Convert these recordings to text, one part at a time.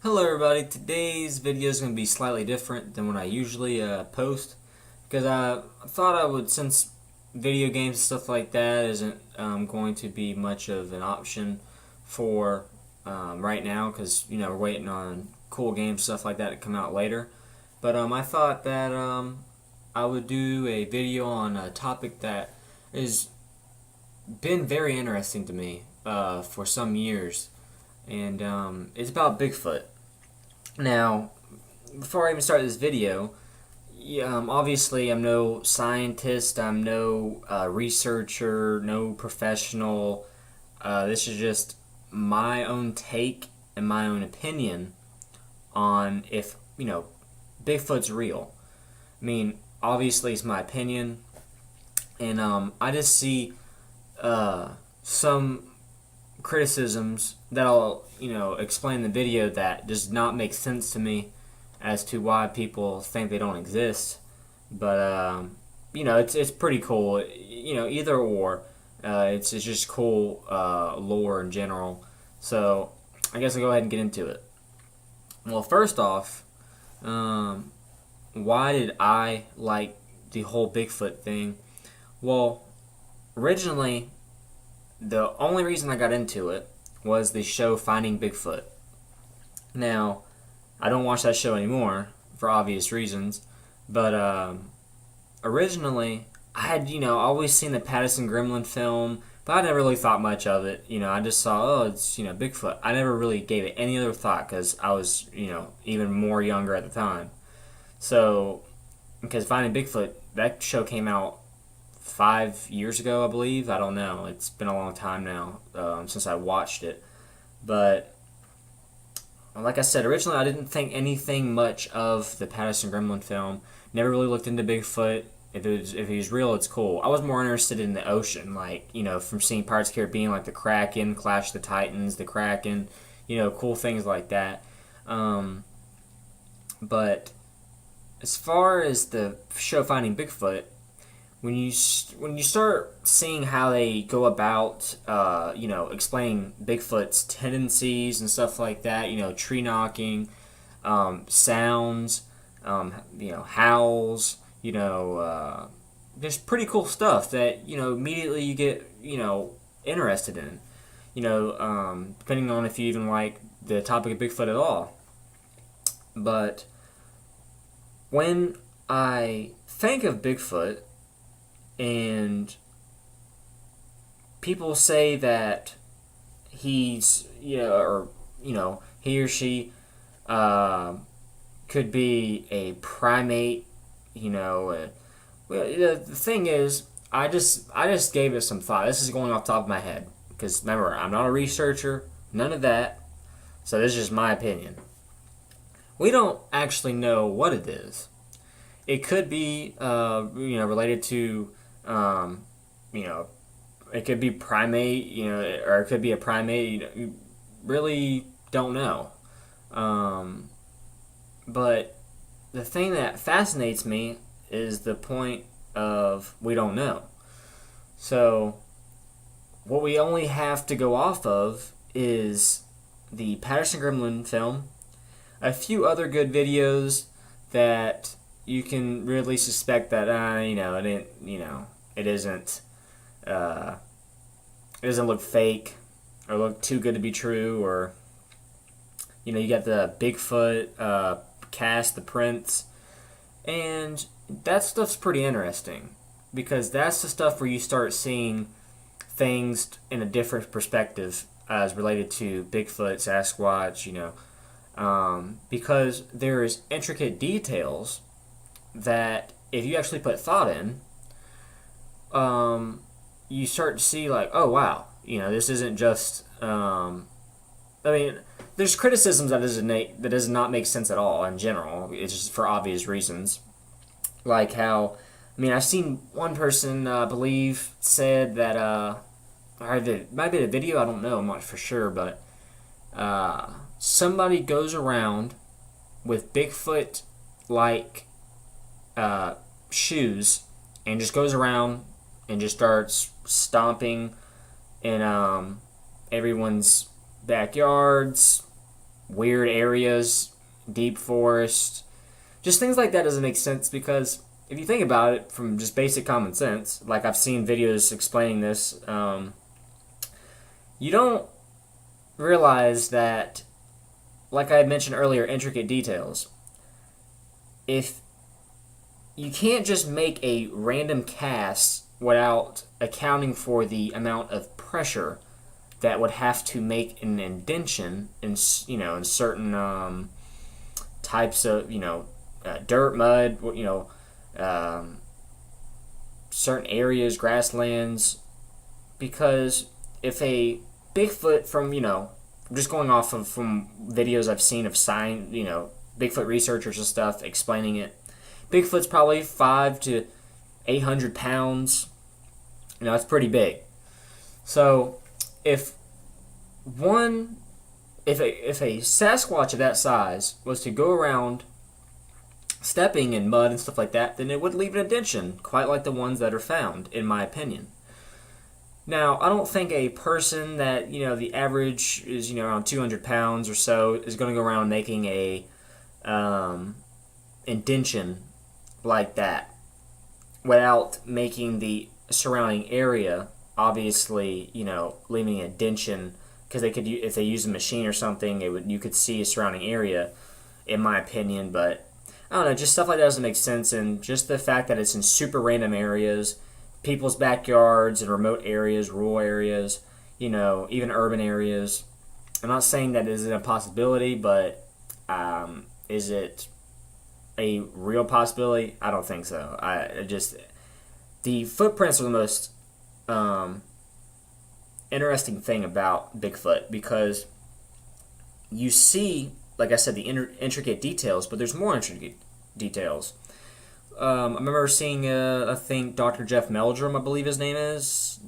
Hello everybody, today's video is going to be slightly different than what I usually post because I thought I would, since video games and stuff like that isn't going to be much of an option for right now because we're waiting on cool games, stuff like that to come out later. But I thought that I would do a video on a topic that has been very interesting to me for some years, and it's about Bigfoot. Now, before I even start this video, obviously I'm no scientist, I'm no researcher, no professional. This is just my own take and my own opinion on if, Bigfoot's real. I mean, obviously it's my opinion, and I just see some criticisms that I'll explain in the video that does not make sense to me as to why people think they don't exist. But it's pretty cool. Either or, it's just cool lore in general. So I guess I'll go ahead and get into it. Well, first off, why did I like the whole Bigfoot thing? Well, originally, the only reason I got into it was the show Finding Bigfoot. Now, I don't watch that show anymore for obvious reasons, but originally I had always seen the Patterson Gremlin film, but I never really thought much of it. I just saw, oh, it's Bigfoot. I never really gave it any other thought because I was even more younger at the time. So, because Finding Bigfoot, that show came out 5 years ago, I believe. I don't know. It's been a long time now since I watched it. But like I said, originally I didn't think anything much of the Patterson Gremlin film. Never really looked into Bigfoot. If he was real, it's cool. I was more interested in the ocean, like from seeing Pirates of the Caribbean, like the Kraken, Clash of the Titans, the Kraken, cool things like that. But as far as the show Finding Bigfoot, when you start seeing how they go about, explaining Bigfoot's tendencies and stuff like that, tree knocking, sounds, howls, just pretty cool stuff that immediately you get interested in, depending on if you even like the topic of Bigfoot at all. But when I think of Bigfoot, and people say that he's, he or she could be a primate, well, the thing is, I just gave it some thought. This is going off the top of my head because remember, I'm not a researcher, none of that. So this is just my opinion. We don't actually know what it is. It could be, related to, it could be primate, or it could be a primate. You really don't know. But the thing that fascinates me is the point of we don't know. So what we only have to go off of is the Patterson Gremlin film, a few other good videos that you can really suspect that it isn't it doesn't look fake or look too good to be true, or you got the Bigfoot cast, the prints, and that stuff's pretty interesting because that's the stuff where you start seeing things in a different perspective as related to Bigfoot, Sasquatch, because there is intricate details that if you actually put thought in, you start to see like, oh wow, this isn't just. There's criticisms that does not make sense at all in general. It's just for obvious reasons, like how, I've seen one person, I believe, said that, or it might be a video. I don't know. I'm not for sure, but somebody goes around with Bigfoot like shoes and just goes around and just starts stomping in everyone's backyards, weird areas, deep forest, just things like that doesn't make sense because if you think about it from just basic common sense, like I've seen videos explaining this, you don't realize that, like I had mentioned earlier, intricate details. If you can't just make a random cast without accounting for the amount of pressure that would have to make an indention in in certain types of dirt, mud, certain areas, grasslands, because if a Bigfoot I'm just going off of from videos I've seen of Bigfoot researchers and stuff explaining it. Bigfoot's probably 500 to 800 pounds. It's pretty big. So if a Sasquatch of that size was to go around stepping in mud and stuff like that, then it would leave an indention, quite like the ones that are found, in my opinion. Now, I don't think a person that, the average is, around 200 pounds or so is going to go around making a indention like that without making the surrounding area, obviously, leaving an indention, because they could, if they use a machine or something, you could see a surrounding area, in my opinion. But I don't know, just stuff like that doesn't make sense, and just the fact that it's in super random areas, people's backyards and remote areas, rural areas, even urban areas. I'm not saying that isn't a possibility, but is it a real possibility? I don't think so. The footprints are the most interesting thing about Bigfoot, because you see, like I said, the intricate details, but there's more intricate details. I remember seeing, I think Dr. Jeff Meldrum, I believe his name is.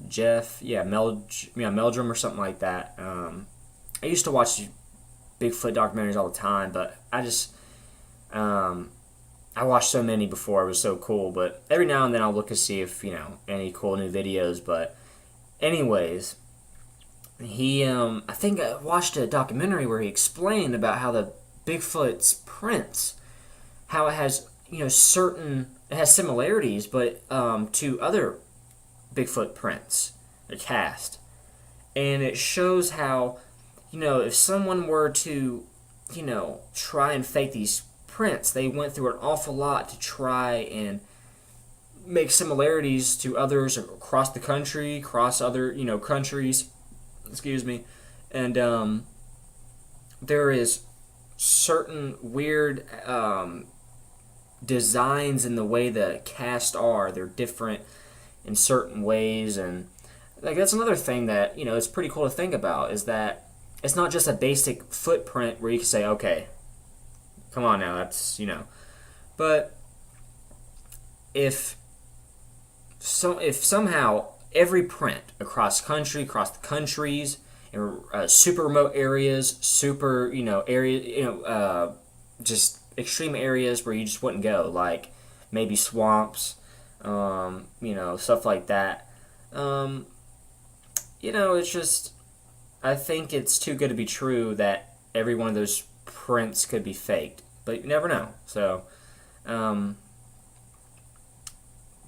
Meldrum or something like that. I used to watch Bigfoot documentaries all the time, but I watched so many before, it was so cool, but every now and then I'll look to see if, any cool new videos, but anyways, I think I watched a documentary where he explained about how the Bigfoot's prints, how it has, it has similarities, but to other Bigfoot prints, a cast, and it shows how, if someone were to, try and fake these prints, they went through an awful lot to try and make similarities to others across the country, across other, countries, and there is certain weird designs in the way the cast are. They're different in certain ways, and that's another thing that it's pretty cool to think about, is that it's not just a basic footprint where you can say, okay, come on now, that's but if somehow every print across the countries, in super remote areas, super just extreme areas where you just wouldn't go, like maybe swamps, stuff like that. It's just, I think it's too good to be true that every one of those prints could be faked, but you never know. So,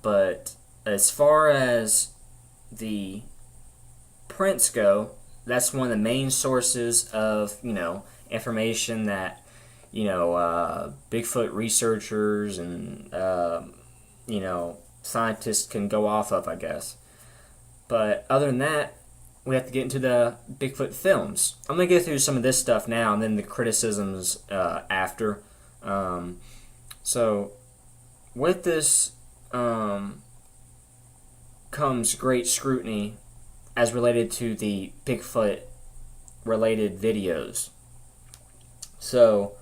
but as far as the prints go, that's one of the main sources of information that Bigfoot researchers and scientists can go off of, I guess. But other than that, we have to get into the Bigfoot films. I'm going to go through some of this stuff now and then the criticisms after. So with this comes great scrutiny as related to the Bigfoot related videos. So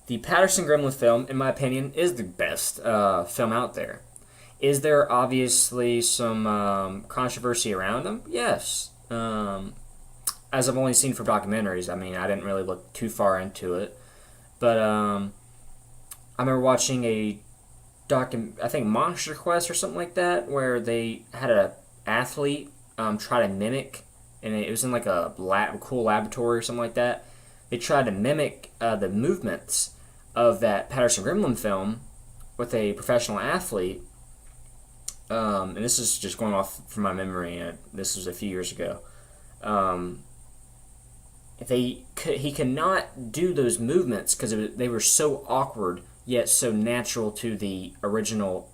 the Patterson Gremlin film, in my opinion, is the best film out there. Is there obviously some controversy around them? Yes. As I've only seen from documentaries, I didn't really look too far into it. But I remember watching I think Monster Quest or something like that, where they had an athlete try to mimic, and it was in like a cool laboratory or something like that. they tried to mimic the movements of that Patterson Gremlin film with a professional athlete. And this is just going off from my memory, and this was a few years ago. He cannot do those movements because they were so awkward yet so natural to the original,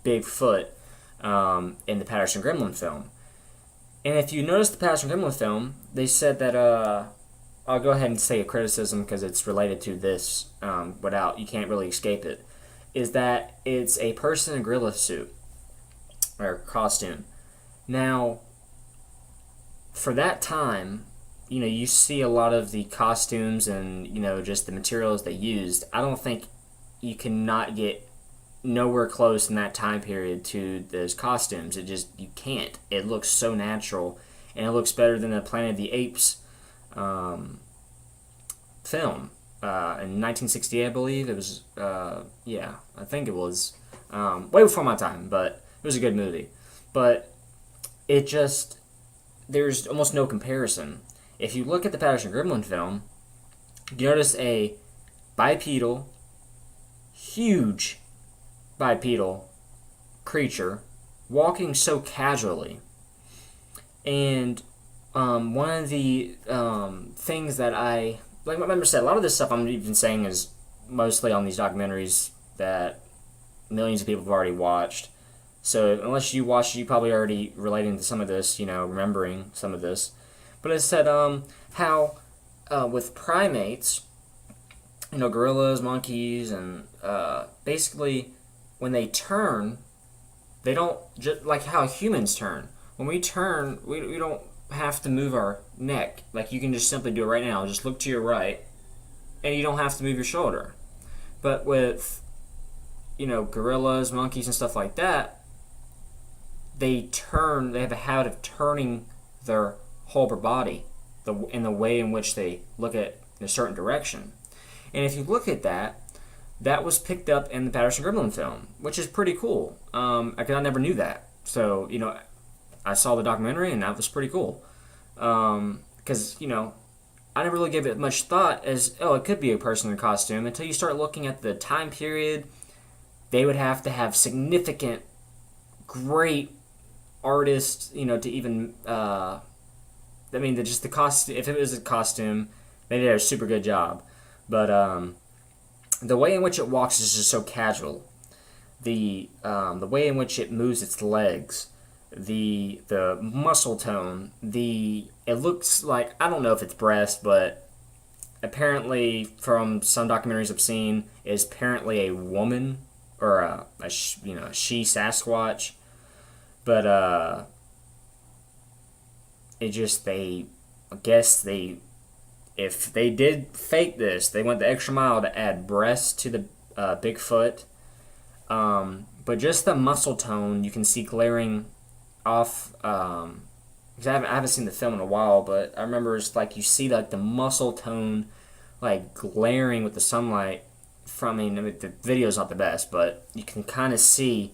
Bigfoot in the Patterson Gremlin film. And if you notice the Patterson Gremlin film, they said that I'll go ahead and say a criticism because it's related to this. You can't really escape it. Is that it's a person in a gorilla suit or costume. Now, for that time, you see a lot of the costumes and, just the materials they used. I don't think you cannot get nowhere close in that time period to those costumes. You can't. It looks so natural, and it looks better than the Planet of the Apes film. In 1968, I believe. It was, I think it was way before my time, but it was a good movie. But there's almost no comparison. If you look at the Patterson Gremlin film, you notice a huge bipedal creature walking so casually. And one of the things that like my member said, a lot of this stuff I'm even saying is mostly on these documentaries that millions of people have already watched. So unless you watched it, you probably already relating to some of this, remembering some of this. But it said how with primates, gorillas, monkeys, and basically when they turn, they don't just like how humans turn. When we turn, we don't have to move our neck. Like, you can just simply do it right now. Just look to your right, and you don't have to move your shoulder. But with, gorillas, monkeys, and stuff like that, they have a habit of turning their whole body in the way in which they look at in a certain direction. And if you look at that was picked up in the Patterson Gremlin film, which is pretty cool. I never knew that. So, I saw the documentary, and that was pretty cool. Because, I never really gave it much thought as, it could be a person in a costume, until you start looking at the time period. They would have to have significant, great artists, to even, just the costume. If it was a costume, they did a super good job. But, the way in which it walks is just so casual. The way in which it moves its legs, the muscle tone, it looks like, I don't know if it's breast, but apparently from some documentaries I've seen, is apparently a woman or a she Sasquatch. But if they did fake this, they went the extra mile to add breasts to the Bigfoot. But just the muscle tone you can see glaring off. Because I haven't seen the film in a while, but I remember it's like you see like the muscle tone like glaring with the sunlight from. The video's not the best, but you can kind of see,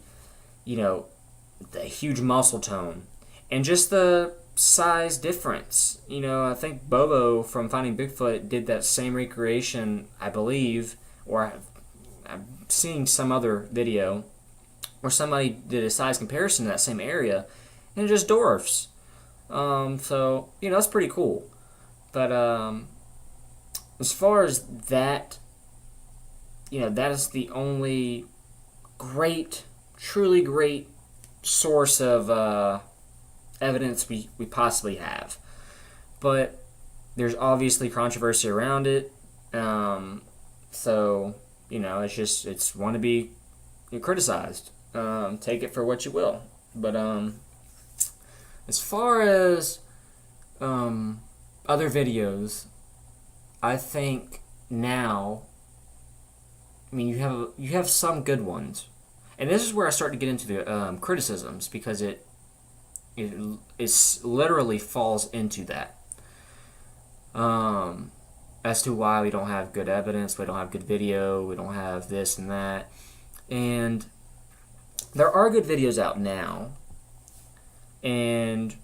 the huge muscle tone and just the size difference. I think Bobo from Finding Bigfoot did that same recreation, I believe, or I'm seeing some other video where somebody did a size comparison to that same area, and it just dwarfs. So, that's pretty cool. But as far as that, that is the only truly great source of evidence we possibly have. But there's obviously controversy around it. So, it's want to be criticized. Take it for what you will. But as far as other videos, I think now, you have some good ones. And this is where I start to get into the criticisms, because it literally falls into that. As to why we don't have good evidence, we don't have good video, we don't have this and that. And there are good videos out now, and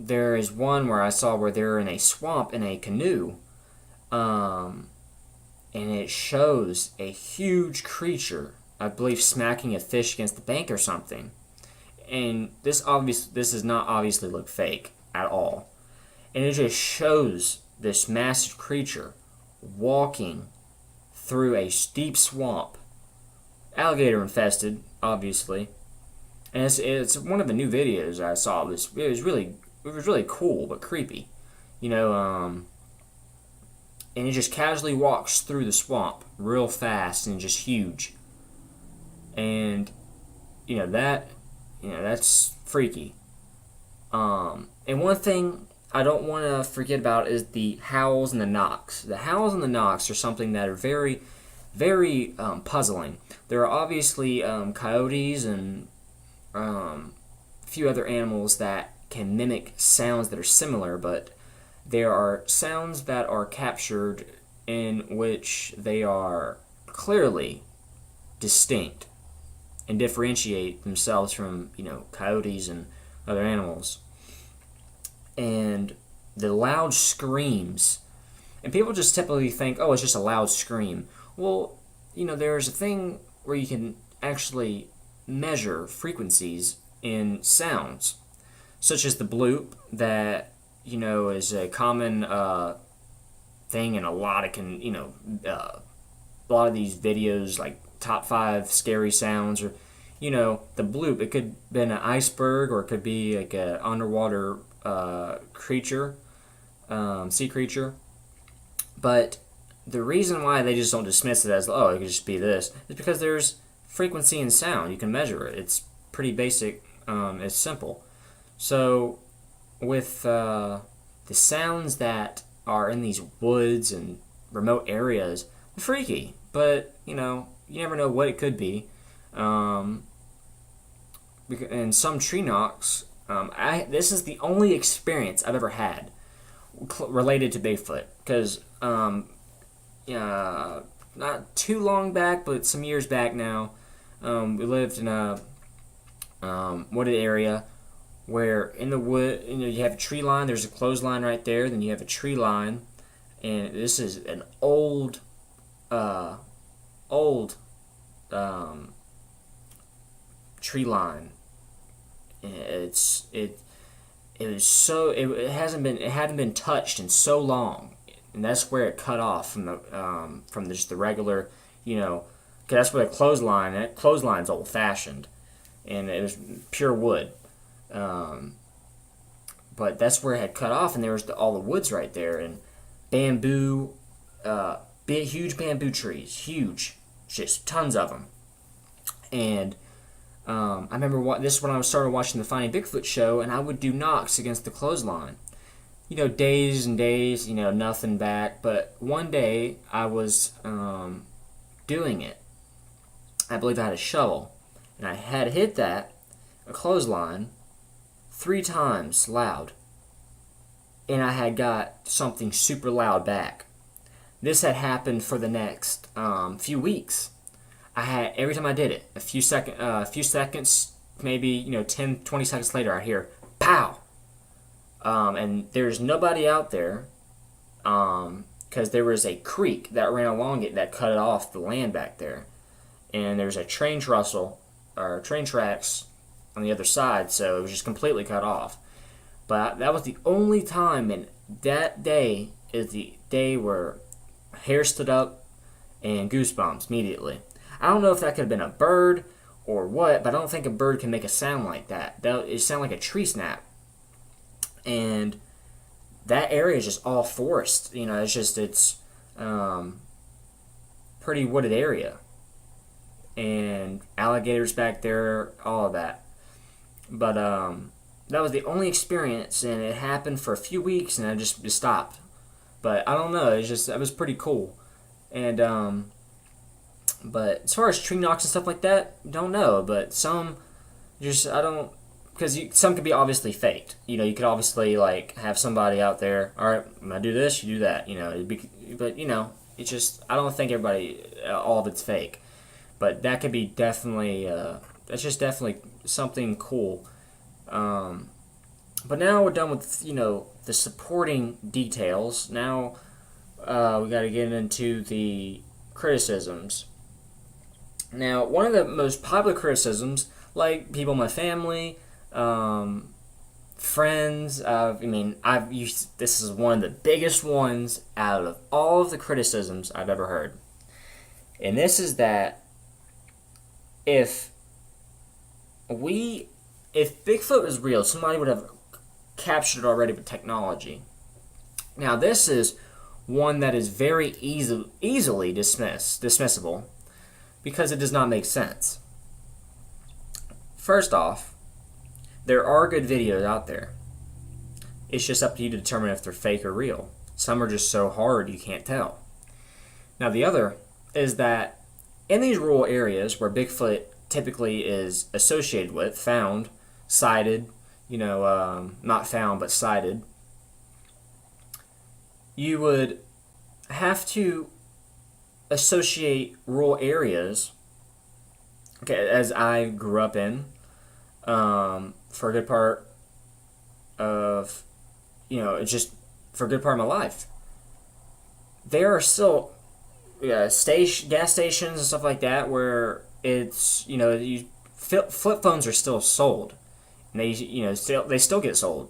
there is one where I saw where they're in a swamp in a canoe, and it shows a huge creature, I believe, smacking a fish against the bank or something. And this does not obviously look fake at all. And it just shows this massive creature walking through a steep swamp, alligator infested, obviously. And it's one of the new videos I saw. It was really cool but creepy, and it just casually walks through the swamp real fast and just huge. And that's freaky. And one thing I don't want to forget about is the howls and the knocks. The howls and the knocks are something that are very, very puzzling. There are obviously coyotes and a few other animals that can mimic sounds that are similar, but there are sounds that are captured in which they are clearly distinct and differentiate themselves from, coyotes and other animals. And the loud screams, and people just typically think, oh, it's just a loud scream. Well, there's a thing where you can actually measure frequencies in sounds, such as the bloop that is a common thing in a lot of a lot of these videos, like top 5 scary sounds, or the bloop. It could have been an iceberg, or it could be like an underwater creature, sea creature. But the reason why they just don't dismiss it as, oh, it could just be this, is because there's frequency in sound. You can measure it. It's pretty basic. It's simple. So with the sounds that are in these woods and remote areas, they're freaky. But you never know what it could be. And some tree knocks. This is the only experience I've ever had related to Bigfoot, because not too long back, but some years back now, we lived in a wooded area where in the wood, you have a tree line. There's a clothesline right there. Then you have a tree line, and this is an old tree line. It hadn't been touched in so long, and that's where it cut off from just the regular, cause that's where the clothesline. That clothesline's old fashioned, and it was pure wood. But that's where it had cut off, and there was all the woods right there, and bamboo, big, huge bamboo trees, huge, just tons of them. And I remember this is when I started watching the Finding Bigfoot show, and I would do knocks against the clothesline. Days and days, nothing back. But one day I was doing it. I believe I had a shovel, and I had hit a clothesline 3 times loud, and I had got something super loud back. This had happened for the next few weeks. I had, every time I did it, a few seconds, maybe 10, 20 seconds later, I hear pow, and there's nobody out there, because there was a creek that ran along it that cut it off the land back there, and there's a train tracks on the other side, so it was just completely cut off. But that was the only time, and that day is the day where hair stood up and goosebumps immediately. I don't know if that could have been a bird or what, but I don't think a bird can make a sound like that. It sounded like a tree snap. And that area is just all forest. It's pretty wooded area. And alligators back there, all of that. But that was the only experience, and it happened for a few weeks, and I just stopped. But I don't know, that was pretty cool. And but as far as tree knocks and stuff like that, don't know. But some, because some could be obviously faked. You could obviously have somebody out there. All right, I'm gonna do this, you do that. But it's just, I don't think all of it's fake. But that could be definitely, that's just definitely something cool. But now we're done with, the supporting details. Now we got to get into the criticisms. Now, one of the most popular criticisms, like people in my family, friends, I've used, this is one of the biggest ones out of all of the criticisms I've ever heard. And this is that if Bigfoot was real, somebody would have captured it already with technology. Now, this is one that is very easily dismissible, because it does not make sense. First off, there are good videos out there. It's just up to you to determine if they're fake or real. Some are just so hard you can't tell. Now, the other is that in these rural areas where Bigfoot typically is associated with, found, sighted, not found but sighted, you would have to associate rural areas, okay, as I grew up in, for a good part of, just for a good part of my life. There are still gas stations and stuff like that where it's, flip phones are still sold. And they still get sold.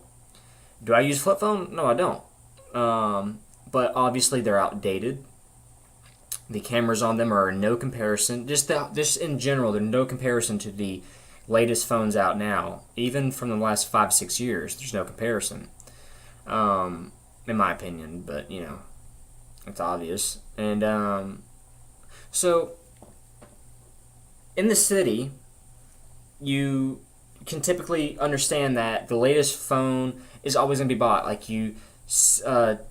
Do I use flip phone? No, I don't. But obviously they're outdated. The cameras on them are no comparison. Just in general, they're no comparison to the latest phones out now. Even from the last 5-6 years, there's no comparison, in my opinion. But it's obvious. And so in the city, you can typically understand that the latest phone is always going to be bought. Like you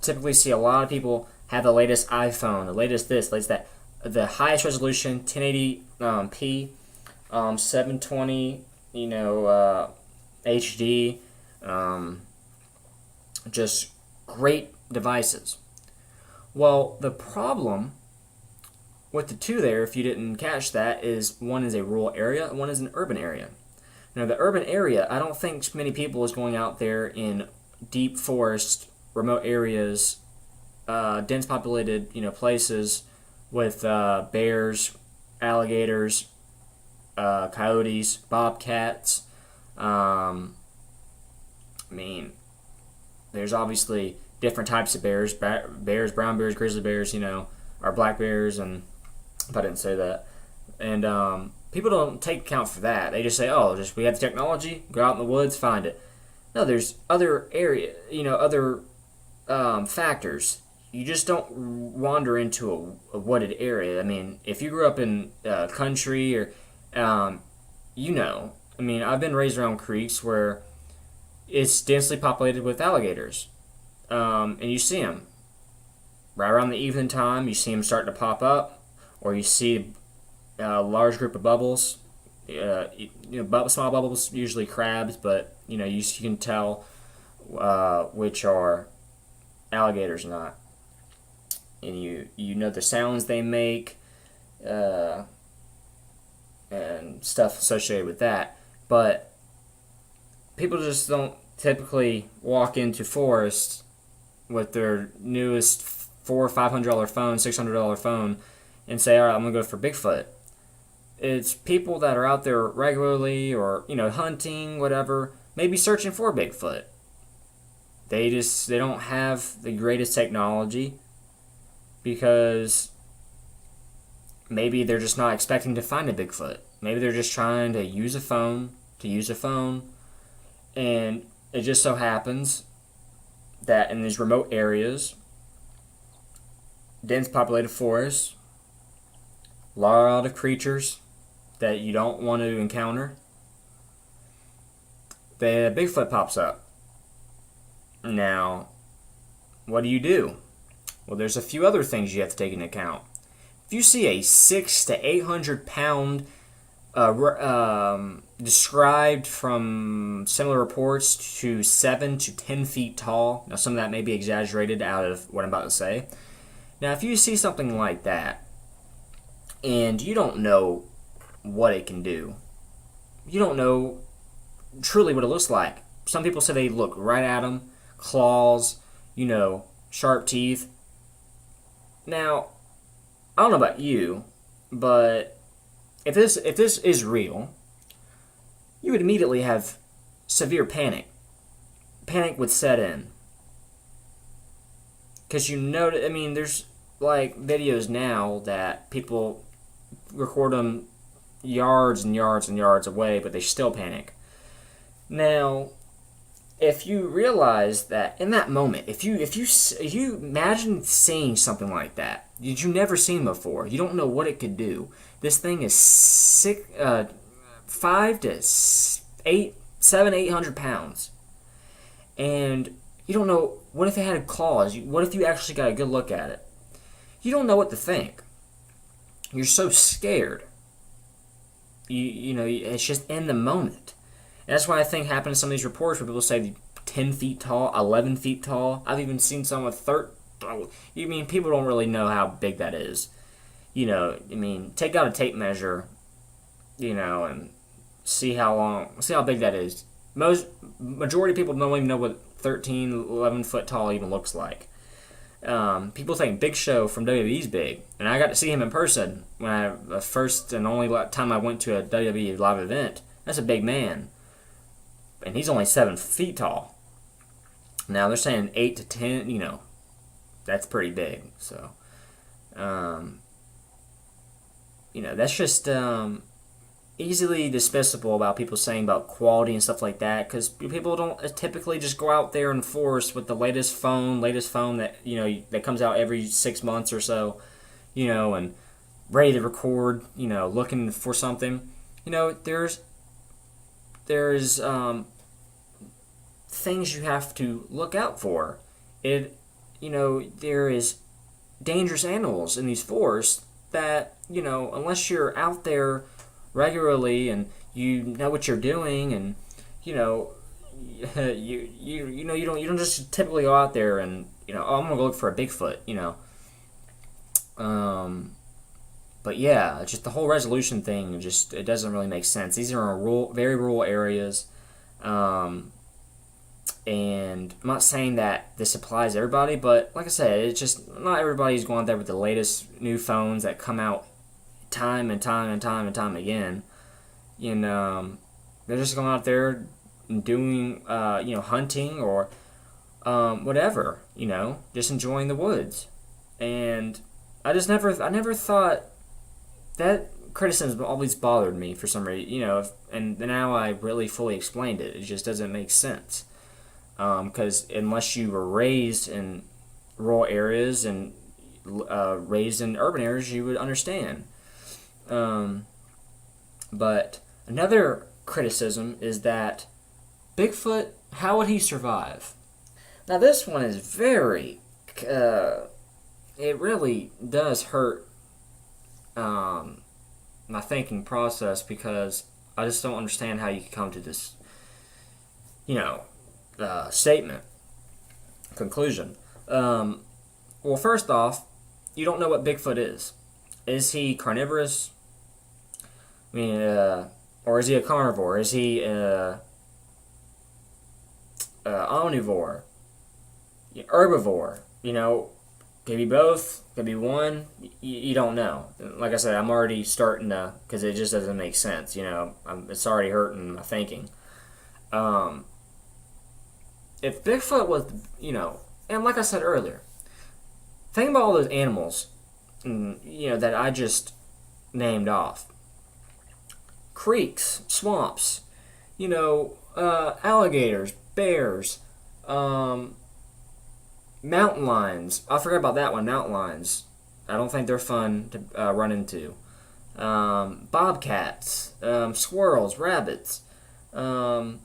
typically see a lot of people have the latest iPhone, the latest this, latest that, the highest resolution, 1080p, 720, HD, just great devices. Well, the problem with the two there, if you didn't catch that, is one is a rural area and one is an urban area. Now, the urban area, I don't think many people is going out there in deep forest, remote areas, dense populated, places with bears, alligators, coyotes, bobcats. There's obviously different types of bears, brown bears, grizzly bears, or black bears, and if I didn't say that. And people don't take account for that. They just say, we have the technology, go out in the woods, find it. No, there's other other factors. You just don't wander into a wooded area. If you grew up in country or, I've been raised around creeks where it's densely populated with alligators. And you see them. Right around the evening time, you see them starting to pop up, or you see a large group of bubbles. Small bubbles, usually crabs, but you can tell which are alligators or not. And you know the sounds they make, and stuff associated with that. But people just don't typically walk into forests with their newest $400 or $500 phone, $600 phone, and say, all right, I'm gonna go for Bigfoot. It's people that are out there regularly, or hunting, whatever, maybe searching for Bigfoot. They don't have the greatest technology, because maybe they're just not expecting to find a Bigfoot. Maybe they're just trying to use a phone, and it just so happens that in these remote areas, dense populated forests, a lot of creatures that you don't want to encounter, the Bigfoot pops up. Now, what do? Well, there's a few other things you have to take into account. If you see a 600 to 800 pound, described from similar reports to 7 to 10 feet tall, now some of that may be exaggerated out of what I'm about to say. Now, if you see something like that, and you don't know what it can do, you don't know truly what it looks like, some people say they look right at them, claws, sharp teeth. Now, I don't know about you, but if this is real, you would immediately have severe panic. Panic would set in. Because there's like videos now that people record them yards and yards and yards away, but they still panic. Now, if you realize that in that moment, if you imagine seeing something like that, you've never seen before, you don't know what it could do. This thing is 5 to 800 pounds, and you don't know what if it had claws. What if you actually got a good look at it? You don't know what to think. You're so scared. It's just in the moment. And that's why I think happened in some of these reports where people say 10 feet tall, 11 feet tall. I've even seen some with 13. People don't really know how big that is. Take out a tape measure, and see how big that is. Majority of people don't even know what 13, 11 foot tall even looks like. People think Big Show from WWE's big, and I got to see him in person when the first and only time I went to a WWE live event. That's a big man, and he's only 7 feet tall. Now they're saying 8 to 10. That's pretty big. So, that's just easily dismissible about people saying about quality and stuff like that, because people don't typically just go out there and force with the latest phone that that comes out every 6 months or so, and ready to record, looking for something. There's things you have to look out for. There is dangerous animals in these forests that unless you're out there regularly and you know what you're doing, and you don't just typically go out there and I'm gonna go look for a Bigfoot. But yeah, just the whole resolution thing, it doesn't really make sense. These are in very rural areas, and I'm not saying that this applies to everybody, but like I said, it's just not everybody's going out there with the latest new phones that come out time and time and time and time again. They're just going out there and doing hunting or whatever, just enjoying the woods. And I never thought that criticism always bothered me for some reason, and now I really fully explained it. It just doesn't make sense, because unless you were raised in rural areas and raised in urban areas, you would understand. But another criticism is that Bigfoot, how would he survive? Now this one is very, it really does hurt my thinking process, because I just don't understand how you can come to this, statement, conclusion. Well, first off, you don't know what Bigfoot is. Is he carnivorous? Or is he a carnivore? Is he omnivore? Herbivore? Could be both. Could be one. You don't know. Like I said, I'm already starting to, because it just doesn't make sense. It's already hurting my thinking. If Bigfoot was, and like I said earlier, think about all those animals, that I just named off. Creeks, swamps, alligators, bears, mountain lions. I forgot about that one, mountain lions. I don't think they're fun to run into. Bobcats, squirrels, rabbits,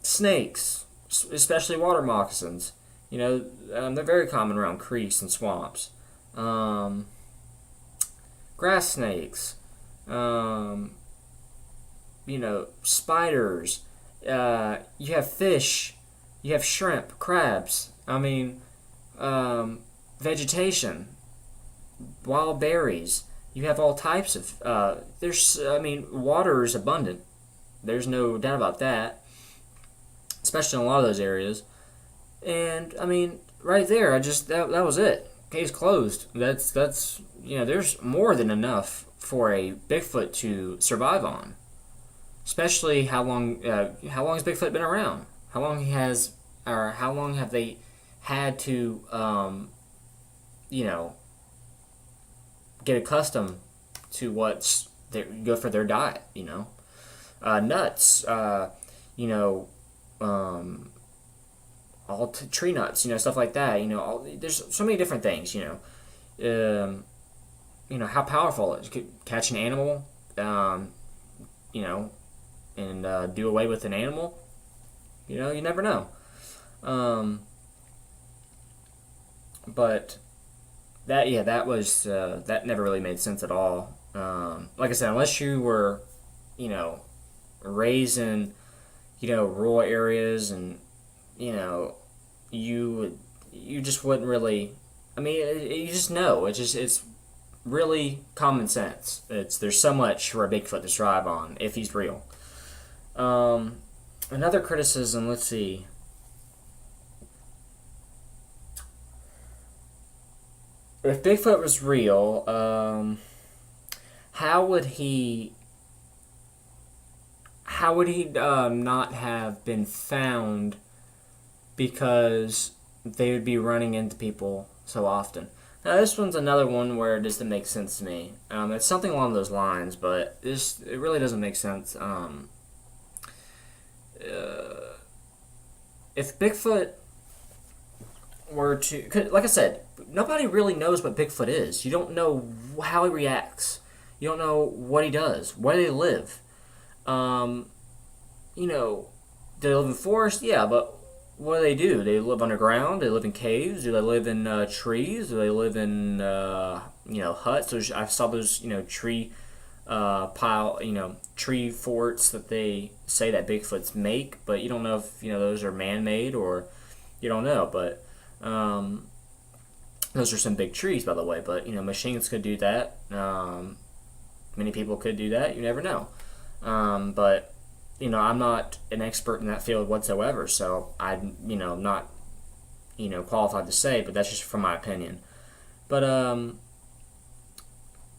snakes, especially water moccasins. They're very common around creeks and swamps. Grass snakes, spiders, you have fish, you have shrimp, crabs, vegetation, wild berries, you have all types of, water is abundant, there's no doubt about that. especially in a lot of those areas. And I mean, right there, I just that was it. Case closed. That's there's more than enough for a Bigfoot to survive on. Especially how long has Bigfoot been around? How long have they had to you know get accustomed to what's good for their diet? Nuts. You know. All tree nuts, stuff like that. There's so many different things. How powerful it is. You could catch an animal, you know, and do away with an animal. You never know. But that never really made sense at all. Like I said, unless you were, raised in, rural areas, and you just wouldn't really. I mean, you just know. It's really common sense. There's so much for a Bigfoot to strive on if he's real. Another criticism. Let's see. If Bigfoot was real, how would he? How would he not have been found? Because they would be running into people so often. Now, this one's another one where it doesn't make sense to me. It's something along those lines, but it really doesn't make sense. If Bigfoot were to, like I said, nobody really knows what Bigfoot is. You don't know how he reacts. You don't know what he does. Where do they live? Do they live in forest? Yeah, but what do? They live underground? Do they live in caves? Do they live in trees? Do they live in huts? I saw those tree tree forts that they say that Bigfoots make, but you don't know if those are man-made, or you don't know. But those are some big trees, by the way. But machines could do that. Many people could do that. You never know. But I'm not an expert in that field whatsoever, so I'm not qualified to say. But that's just from my opinion. But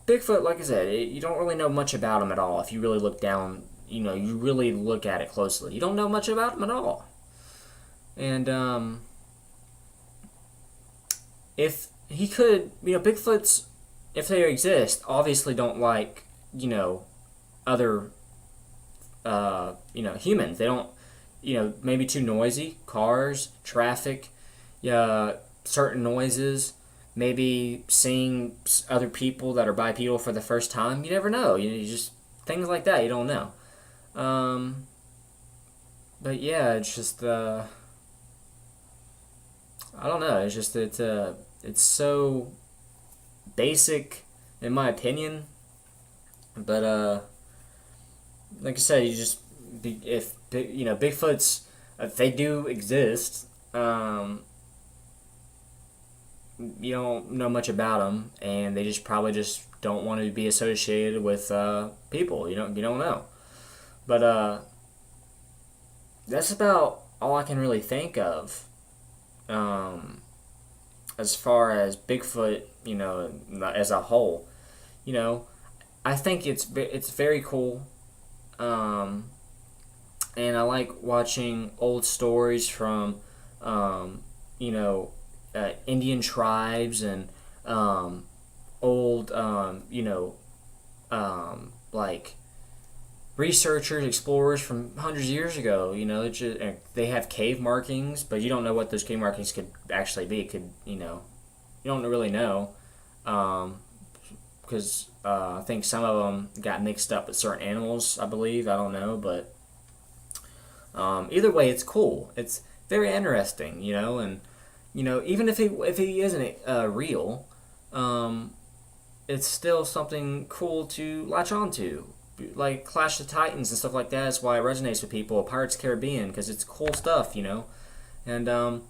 Bigfoot, like I said, you don't really know much about him at all. If you really look down, you really look at it closely. You don't know much about him at all. And if he could, Bigfoots, if they exist, obviously don't like other humans. They don't, maybe too noisy. Cars, traffic, certain noises. Maybe seeing other people that are bipedal for the first time. You never know. You just things like that. You don't know. But yeah, it's just I don't know. It's just it's so basic in my opinion. But like I said, if Bigfoots, if they do exist, you don't know much about them, and they probably don't want to be associated with people. You don't know. But that's about all I can really think of. As far as Bigfoot, as a whole, I think it's very cool. And I like watching old stories from, Indian tribes, and old, like researchers, explorers from hundreds of years ago. They have cave markings, but you don't know what those cave markings could actually be. It could, you don't really know, because I think some of them got mixed up with certain animals, I believe. I don't know, but either way, it's cool. It's very interesting, and even if he isn't real, it's still something cool to latch onto, like Clash of Titans and stuff like that. Is why it resonates with people. Pirates of the Caribbean, because it's cool stuff, And like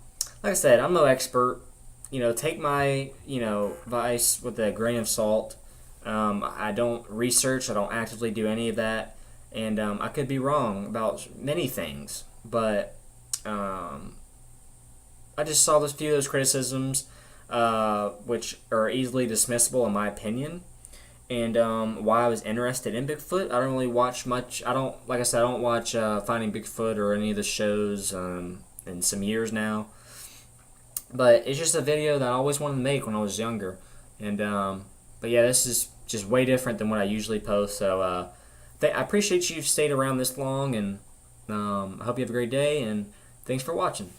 I said, I'm no expert. Take my advice with a grain of salt. I don't research. I don't actively do any of that, and I could be wrong about many things. But I just saw this few of those criticisms, which are easily dismissible in my opinion, and why I was interested in Bigfoot. I don't really watch much. Like I said, I don't watch Finding Bigfoot or any of the shows in some years now. But it's just a video that I always wanted to make when I was younger, and but yeah, this is just way different than what I usually post. So I appreciate you stayed around this long, and I hope you have a great day, and thanks for watching.